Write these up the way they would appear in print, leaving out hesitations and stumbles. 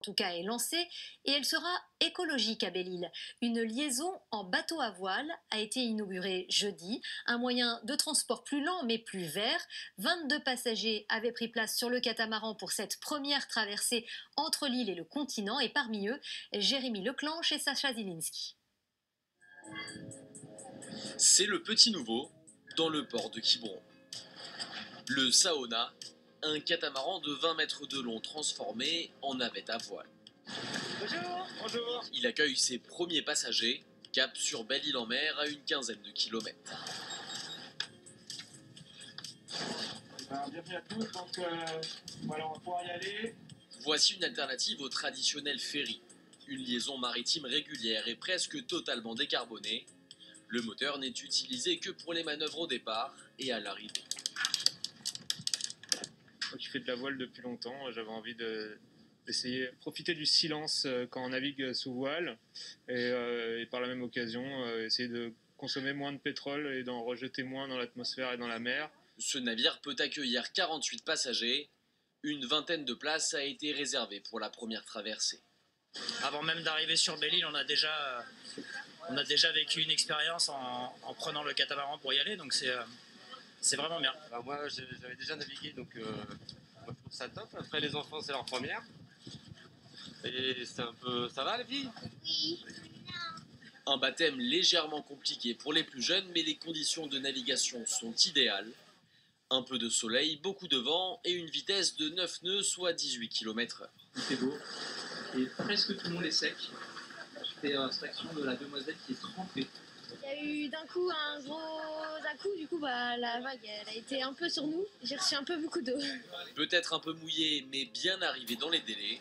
tout cas est lancée et elle sera écologique à Belle-Île. Une liaison en bateau à voile a été inaugurée jeudi, un moyen de transport plus lent mais plus vert. 22 passagers avaient pris place sur le catamaran pour cette première traversée entre l'île et le continent et parmi eux, Jérémy Leclanche et Sacha Zilinski. C'est le petit nouveau dans le port de Quiberon. Le Saona, un catamaran de 20 mètres de long transformé en navette à voile. Bonjour. Bonjour. Il accueille ses premiers passagers, cap sur Belle-Île-en-Mer à une quinzaine de kilomètres. Bienvenue à tous, donc voilà, on va pouvoir y aller. Voici une alternative au traditionnel ferry. Une liaison maritime régulière et presque totalement décarbonée. Le moteur n'est utilisé que pour les manœuvres au départ et à l'arrivée. Moi qui fais de la voile depuis longtemps, j'avais envie d'essayer de profiter du silence quand on navigue sous voile et par la même occasion essayer de consommer moins de pétrole et d'en rejeter moins dans l'atmosphère et dans la mer. Ce navire peut accueillir 48 passagers. Une vingtaine de places a été réservée pour la première traversée. Avant même d'arriver sur Belle-Île, on a déjà vécu une expérience en prenant le catamaran pour y aller, donc c'est vraiment bien. Alors moi j'avais déjà navigué, donc moi, je trouve ça top. Après les enfants c'est leur première. Et c'est un peu... Ça va les filles? Oui. Un baptême légèrement compliqué pour les plus jeunes, mais les conditions de navigation sont idéales. Un peu de soleil, beaucoup de vent et une vitesse de 9 nœuds, soit 18 km/h. Il fait beau et presque tout le monde est sec. Je fais abstraction de la demoiselle qui est trempée. Il y a eu d'un coup un gros à-coup, du coup la vague elle a été un peu sur nous. J'ai reçu un peu beaucoup d'eau. Peut-être un peu mouillé, mais bien arrivé dans les délais.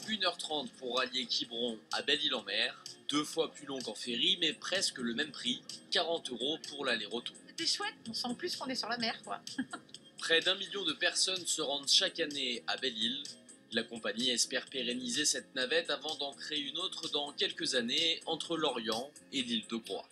1h30 pour rallier Quiberon à Belle-Île-en-Mer. 2 fois plus long qu'en ferry, mais presque le même prix, 40 € pour l'aller-retour. C'était chouette, on sent plus qu'on est sur la mer, quoi. Près d'1 million de personnes se rendent chaque année à Belle-Île. La compagnie espère pérenniser cette navette avant d'en créer une autre dans quelques années entre Lorient et l'île de Groix.